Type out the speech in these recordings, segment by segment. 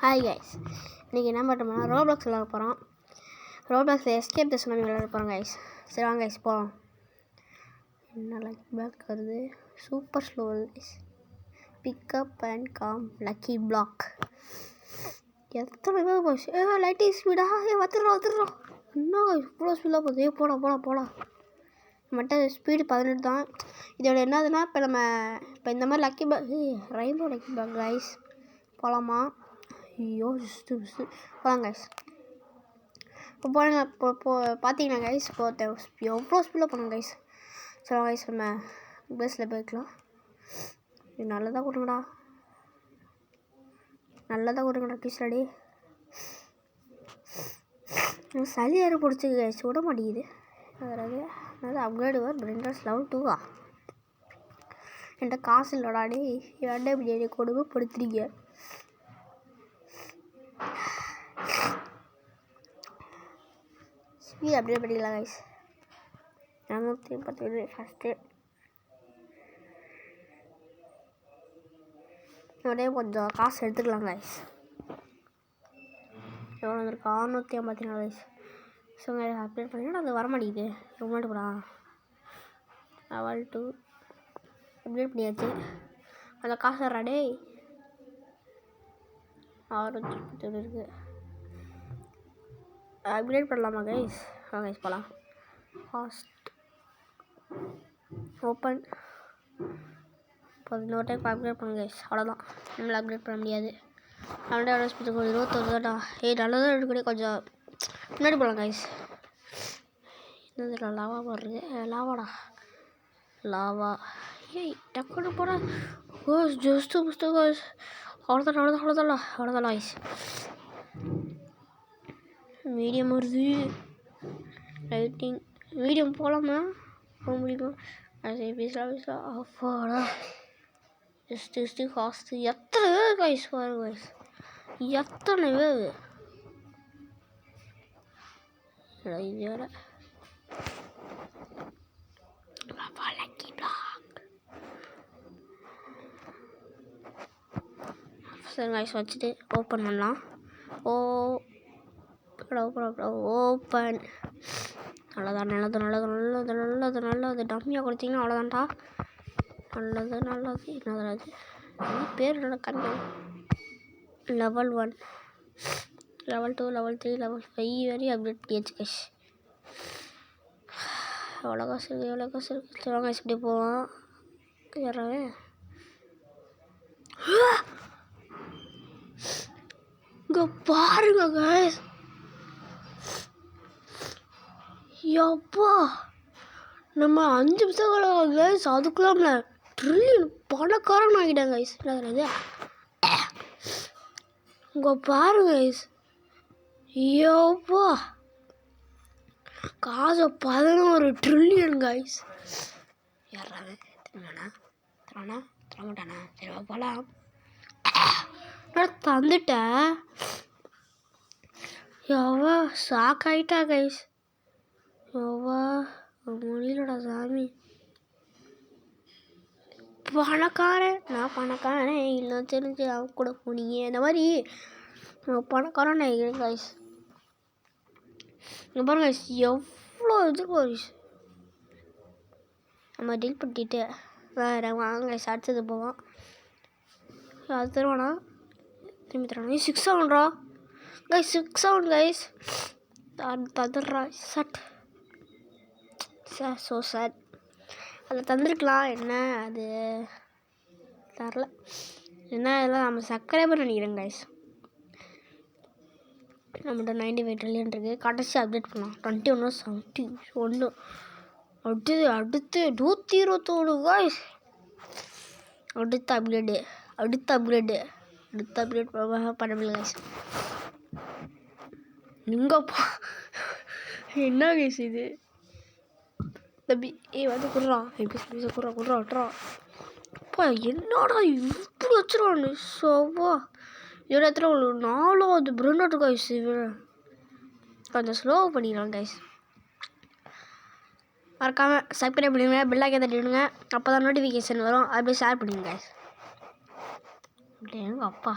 Hi guys, இன்றைக்கி என்ன பண்ணுறோம்னா ரோப்ளாக்ஸ் விளாட போகிறோம். ரோப்ளாக்ஸில் எஸ்கேப் த சுனாமி விளாட போகிறோம் கைஸ். சரி வாங்க கைஸ் போகிறோம். என்ன லக்கி பிளாக் வருது, super slow guys. Pickup and come lucky block. எத்தனை பேர் போச்சு? லைட்டிங் ஸ்பீடா? வந்துடுறோம். இன்னும் இவ்வளோ ஸ்பீடாக போகுது. போடா மட்டும் ஸ்பீடு 18 தான். இதோட என்னதுன்னா இப்போ இந்த மாதிரி lucky block rainbow lucky block guys போகலாமா? ஐயோ போகலாம் கைஸ். இப்போ போனீங்க இப்போ பார்த்தீங்கன்னா கைஸ் இப்போ எவ்வளோ ஸ்பீடாக போகணும் கைஸ். சரி கைஸ் நம்ம பஸ்ஸில் போய்க்கலாம். இது நல்லதாக கொடுங்கடா கிஸ் ரெடி. சளி யாரும் பிடிச்சி கைஸ் விட மாட்டேங்குது. அதாவது அப்கிரேடு பிரிண்டர்ஸ் லெவல் 2 என்கிட்ட காசு இல்லைடாடி. ஏன்டா இப்படி கொடுமை படுத்துறீங்க? ஸ்பீட் அப்டேட் பண்ணிக்கலாம் கைஸ். 210 ஃபஸ்ட்டு அப்படியே கொஞ்சம் காசு எடுத்துக்கலாம் கைஸ். எவ்வளோ வந்துருக்கு? 654 கைஸ். ஸோ அப்டேட் பண்ணிங்கன்னா அது வர மாட்டேங்குது. ரொம்ப போடா லெவல் 2 அப்டேட் பண்ணியாச்சு. அந்த காசு வர்றாடே 630 இருக்குது. அப்கிரேட் பண்ணலாமா கைஸ்? கைஸ் போகலாம். Fast open. இப்போ இன்னொரு டைம் அப்கிரேட் பண்ணுங்க கைஸ். அவ்வளோதான், நம்மளால் அப்கிரேட் பண்ண முடியாது. அவன்கிட்ட எவ்வளோ ஸ்பீடு 21 தான்டா. நல்லதாக எடுக்கக்கூடிய கொஞ்சம் முன்னாடி போகலாம் கைஸ். என்னது லாவா போடுறது? லாவா டக்குனு போகிறேன். Just push guys. அவ்வளோதான் கைஸ். மீடியம் வருது. லைட்டிங் மீடியம் போகலாமா? போக முடியுமா? அது பேசலாம். அப்பாடா ஜஸ்ட்டு காஸ்ட்டு. எத்தனை பேர் கைஸ் பாருங்க கைஸ், எத்தனை பேர். இது வேறு லக்கி பிளாக். சரி கைஸ் வச்சுட்டு ஓப்பன் பண்ணலாம். ஓப்பன். நல்லது. டம்மியாக கொடுத்தீங்கன்னா அவ்வளோதான்டா. நல்லது. என்னது பேர் நல்லா கம்மி. லெவல் 1 லெவல் 2 லெவல் 3 லெவல் 5 வரையும் அப்டேட் பண்ணியாச்சு கைஸ். எவ்வளோ காசு இருக்குது? சரி கைஸ் இப்படி போவோம். யாராவே இங்கே பாருங்க கைஸ். எப்பா நம்ம 5 நிமிஷம் கைஸ், அதுக்குள்ள நம்மள ட்ரில்லியன் பணக்காரன் ஆகிட்டாங்க கைஸ். என்னது இங்கே பாருங்க கைஸ். எப்பா காசு 11 ட்ரில்லியன் கைஸ். யாராவது தரமாட்டானா? சரி போகலாம். தந்துட்டேன். எவ்வளோ ஷாக் ஆகிட்டா கைஸ். எவ்வளோ முடியலடா சாமி. நான் பணக்காரன் இல்லை தெரிஞ்சு அவன் கூட போனீங்க. இந்த மாதிரி பணக்காரன் நான் கைஸ். இங்கே பாருங்க கைஸ் எவ்வளோ இது கைஸ். நம்ம டீல் பண்ணிட்டு வேறு வாங்க கைஸ். அடுத்தது போவோம். அது தருவானா? திரும்பி தருவானா? 6,000 கைஸ். 6,000 கைஸ். தந்துடுறா சட். ஸோ சார் அதில் தந்துருக்கலாம். என்ன அது தரல. என்ன இதெல்லாம் நம்ம சப்ஸ்கிரைபர் நினைக்கிறேன் கைஸ். நம்மகிட்ட 95 ட்ரில்லியன் இருக்குது. கடைசி அப்டேட் பண்ணலாம். 21 அடுத்து 121 கைஸ். அடுத்த அப்கிரேட் பண்ண முடியல கைஸ். நீங்கப்பா என்ன கைஸ் இது? தம்பி வந்து குடுறா. அப்பா என்னடா இப்படி வச்சுருவானு சோவா. இதோட இடத்துல ஒரு 4வது பிரிண்டர் கைஸ். கொஞ்சம் ஸ்லோ பண்ணிக்கலாம் கைஸ். மறக்காமல் சப்ஸ்கிரைப் பண்ணிடுங்க, பெல்லைக்கன் தட்டிவிடுங்க. அப்போ தான் நோட்டிஃபிகேஷன் வரும். அப்படியே ஷேர் பண்ணிடுங்க கைஸ். எங்கள் அப்பா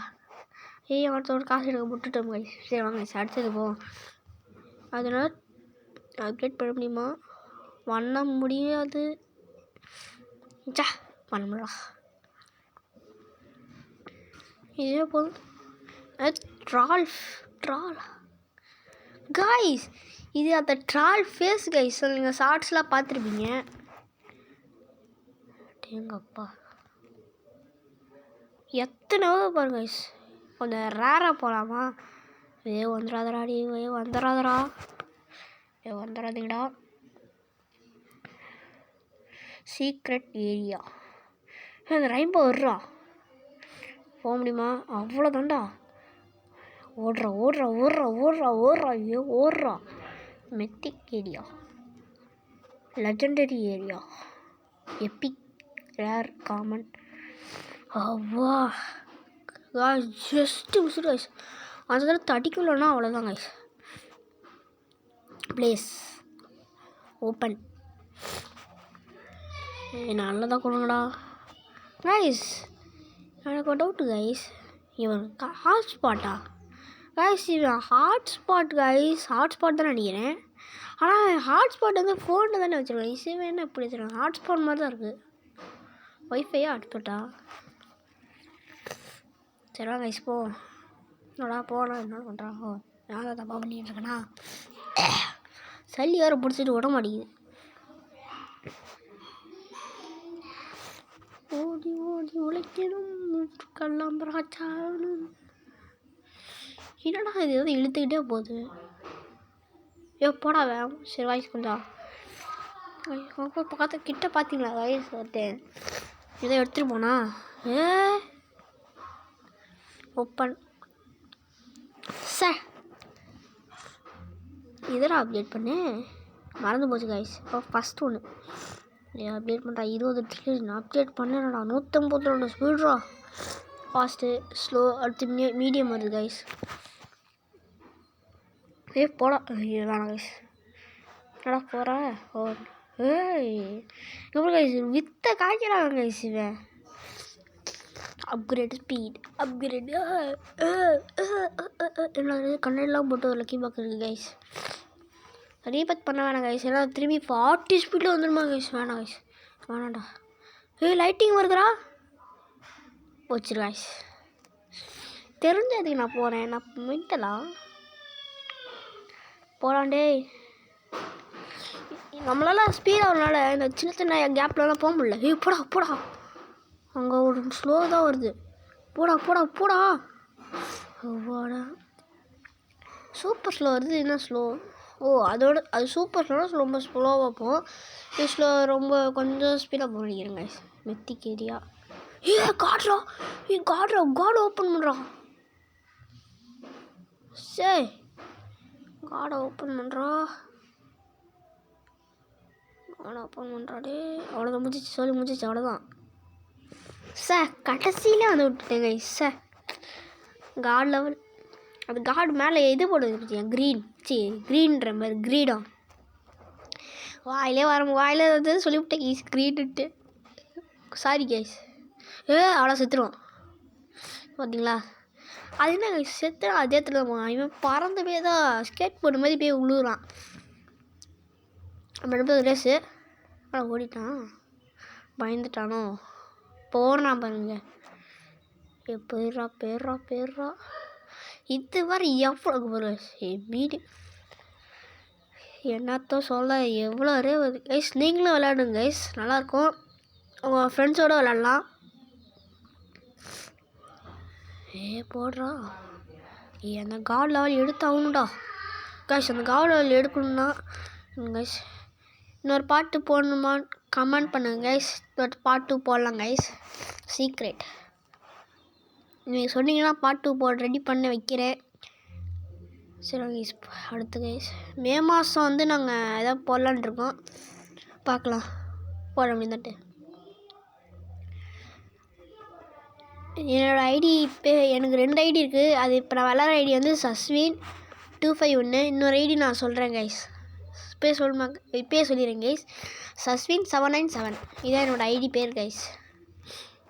ஒருத்தோட காசு எடுக்க விட்டுட்டோம் கைஸ். சரி வாங்க கைஸ் அடுத்தது போவோம். அதனால் அப்டேட் பண்ண முடியுமா? பண்ண முடியாது. பண்ண முடியல. இதே போதும். ட்ரால் கைஸ், இது அந்த ட்ரால் ஃபேஸ் கைஸ். நீங்கள் ஷார்ட்ஸ்லாம் பார்த்துருப்பீங்க. எங்கப்பா எத்தனை பாருங்க கைஸ். கொஞ்சம் ரேராக போகலாமா? வந்துடாதராடி, வந்துடாதீங்கடா. Secret area. அந்த ரெயின்போ வர்றா, போக முடியுமா? அவ்வளோதான்டா. ஓடுறா. Mythic area, legendary area, epic, rare, common. அவ்வா காய்ஸ், ஜஸ்ட்டு மிஸ்டு காய்ஸ். அந்த தடவை தடிக்கலன்னா அவ்வளோதான் காய்ஸ். Place open. நல்லதாக கொடுங்கடா காய்ஸ். எனக்கு ஒரு டவுட்டு காய்ஸ், இவன் ஹாட்ஸ்பாட்டா காய்ஸ்? இவன் ஹாட்ஸ்பாட் காய்ஸ், ஹாட்ஸ்பாட் தான் நினைக்கிறேன். ஆனால் ஹாட்ஸ்பாட் வந்து ஃபோனில் தானே வச்சுருக்கேன். இசைவே என்ன இப்படி வச்சுருக்கேன்? ஹாட்ஸ்பாட் மாதிரி தான் இருக்குது. ஒய்ஃபையா ஹாட்ஸ்பாட்டா? சரிவா கைஸ் போ. என்னடா போனா என்ன பண்ணுறான்? நான் தப்பாக பண்ணிட்டு இருக்கேனா? சளி வேறு பிடிச்சிட்டு விட மாட்டேங்குது. ஓடி உழைக்கணும் கல்லாம்பராச்சானும். என்னடா இது வந்து இழுத்துக்கிட்டே போகுது. போடா வேம். சரி வாய்ஸ் கொஞ்சம் பார்த்து கிட்ட பார்த்தீங்களா வாய்ஸ் ஒருத்தன் இதை எடுத்துகிட்டு போனா? Open sir. இதெல்லாம் அப்டேட் பண்ணு, மறந்து போச்சு கைஸ். ஃபஸ்ட் ஒன்று அப்டேட் பண்ணுறா. 20 ட்ரில்லியன் அப்டேட் பண்ணேன்டா. 152 ஸ்பீட்ரா. ஃபாஸ்ட்டு, ஸ்லோ, அடுத்து மீடியம் வருது கைஸ். போடா. வேணாம் கைஸ். என்னடா போகிற? எப்படி கைஸ் வித்த காய்க்கிறாங்க கைஸ். இவன் அப்கிரேட் ஸ்பீட், அப்கிரேட். என்ன கண்ணெல்லாம் போட்டு ஒரு லக்கி பாக் இருக்குது கைஸ். ரீபேக் பண்ண வேணாம் கைஸ். எல்லாம் திரும்பி 40 ஸ்பீடில் வந்துடுமா கைஸ்? வேணாம் கைஸ், வேணாண்டா. லைட்டிங் வருதுடா. போச்சு கைஸ். தெரிஞ்சதுக்கு நான் போகிறேன். நான் மென்டலாம் போகலாண்டே. நம்மளால ஸ்பீடாக வரனால இந்த சின்ன சின்ன கேப்லலாம் போக முடியல. போடா. அங்கே ஒரு ஸ்லோ தான் வருது. போடா. சூப்பர் ஸ்லோ வருது. என்ன ஸ்லோ? அது சூப்பர் ஸ்லோனா ரொம்ப ஸ்லோவாக போகும். இது ரொம்ப கொஞ்சம் ஸ்பீடாக போக நினைக்கிறேங்க. மெத்திக் ஏரியா. காட் ஓப்பன் பண்ணுறான். சரி, காடை ஓப்பன் பண்ணுறாடே. அவ்வளோதான், முடிச்சிச்சு அவ்வளோதான் சார். கடைசியிலே வந்து விட்டுட்டேங்க சார். God level. அது காட் மேலே இது போடுது பற்றியா? க்ரீன்ற மாதிரி க்ரீடா. வாயிலே வந்து சொல்லிவிட்டேன் கைஸ் க்ரீன்ட்டு. Sorry guys. அவ்வளோ செத்துருவான் பார்த்தீங்களா? அது என்ன கைஸ் செத்துறான். அதே இடத்துல போவான். இவன் பறந்து போய் தான் ஸ்கேட் போர்டு மாதிரி போய் விழுகுறான். நம்ம ரேஸு ஓடிட்டான். பயந்துட்டானோ? போடுறான் பாருங்க. பேர்றா. இது வரை எவ்வளோ போகிற மீடி என்னத்தோ சொல்ல எவ்வளோ வருது கைஸ். நீங்களும் விளையாடுங்க கைஸ், நல்லாயிருக்கும். உங்கள் ஃப்ரெண்ட்ஸோடு விளையாடலாம். போடுறா. அந்த காட் லெவல் எடுத்தாகணும்டா கைஸ். அந்த காட் லெவல் எடுக்கணும்னா கைஸ் இன்னொரு பாட்டு போடணுமான்னு கமெண்ட் பண்ணுங்க கைஸ். இன்னொரு பாட்டு போடலாம் கைஸ். சீக்ரெட் நீங்கள் சொன்னீங்கன்னா பாட்டு போட ரெடி பண்ண வைக்கிறேன். சரி கைஸ், அடுத்து கைஸ் மே மாதம் வந்து நாங்கள் எதாவது போடலான் இருக்கோம். பார்க்கலாம் போட முடியுதான்ட்டு. என்னோடய ஐடி இப்போ எனக்கு 2 ஐடி இருக்குது. அது இப்போ நான் விளாட்ற ஐடி வந்து சஸ்வின் 251. இன்னொரு ஐடி நான் சொல்கிறேன் கைஸ். இப்போயே சொல்லிடுறேன் கைஸ். சஸ்வின் 797 இதான் என்னோடய ஐடி பேர் கைஸ்.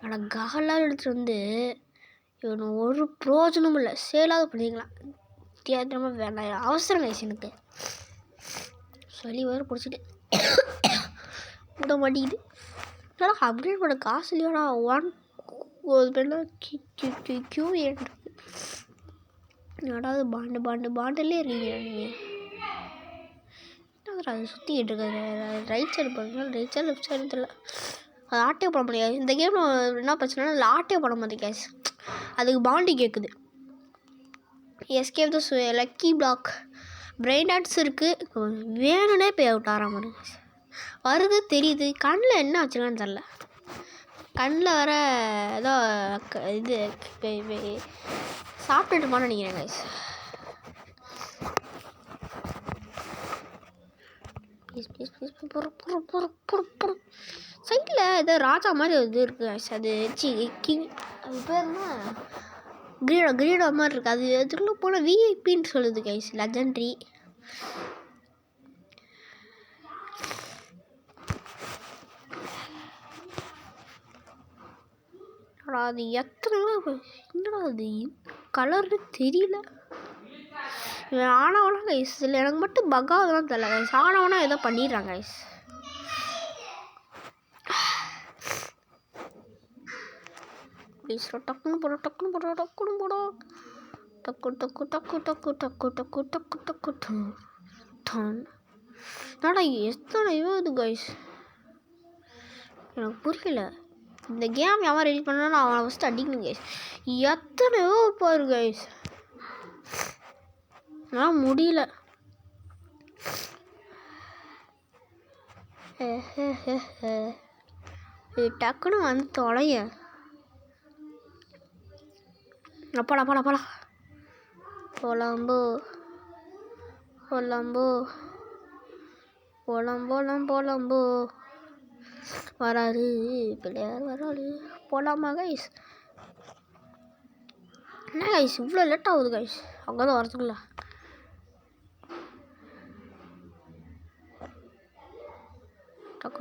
ஆனால் காலால் எடுத்துகிட்டு வந்து இவனு ஒரு பிரயோஜனமும் இல்லை. சேலாவது பண்ணிக்கலாம். தியேட்டரமாக வேண்டாம். அவசரம் கைஸ் எனக்கு. சளி வேறு பிடிச்சிட்டு விட மாட்டேங்குது. இல்லைனா அப்டேட் பண்ண காசு இல்லையாடா. ஒரு பேர் கியூ ஏன்ட்டு யாராவது பாண்டிலே இருக்கீங்க நீங்கள். அது சுற்றிக்கிட்டு இருக்காது. ரைட் சைடு போகிறீங்களா, ரைட் சைடு லெஃப்ட் சைடு தெரியல. அது ஆட்டே போட முடியாது. இந்த கேமில் என்ன பிரச்சனைனா அதில் ஆட்டே போட மாட்டேன் கேஸ். அதுக்கு பாண்டி கேட்குது. Escape the lucky block. Brain dots இருக்குது. வேணும்னே பே அவுட் ஆகிற மாதிரி வருது தெரியுது. கண்ணில் என்ன வச்சுருக்கான்னு தெரில. கண்ணில் வர ஏதோ இது சாப்பிட்டுட்டுமான்னு நினைக்கிறேன் கைஸ். சைடில் ஏதோ ராஜா மாதிரி ஒரு இது இருக்குது கைஸ். அது கிங், அது பேர்னா கிரீடோ மாதிரி இருக்குது. அது எதுக்குள்ள போனால் விஐபின்னு சொல்லுது கைஸ். லெஜெண்ட்ரி. அது எத்தனை என்னடா அது கலர்னு தெரியல. ஆனவனா கைஸ் இல்லை, எனக்கு மட்டும் பக்காவதான் தெரியல கைஸ். ஆனவனா ஏதோ பண்ணிடுறாங்க கைஸ். டக்குன்னு போடும் டக்கு என்னடா எத்தனை இது கைஸ் எனக்கு புரியல. இந்த கேம் எவன் ரெடி பண்ணா அவனை ஃபஸ்ட்டு அடிக்கணும் கைஸ். எத்தனையோ பாரு கைஸ். ஆனால் முடியல. டக்குன்னு வந்து தொலைய. போடா பொலம்போ வராரு பிள்ளையார் வராரு. போலாமா கைஸ்? என்ன கைஸ் இவ்வளோ லேட் ஆகுது கைஸ் அங்கே தான் வரதுக்குள்ள? டக்கு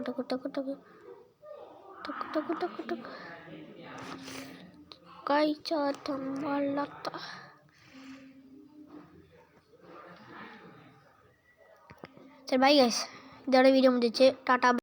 காய்ச்சாட்டம் வளர்த்தா. சரி பாய் கைஸ், இதோட வீடியோ முடிஞ்சிச்சு. டாட்டா.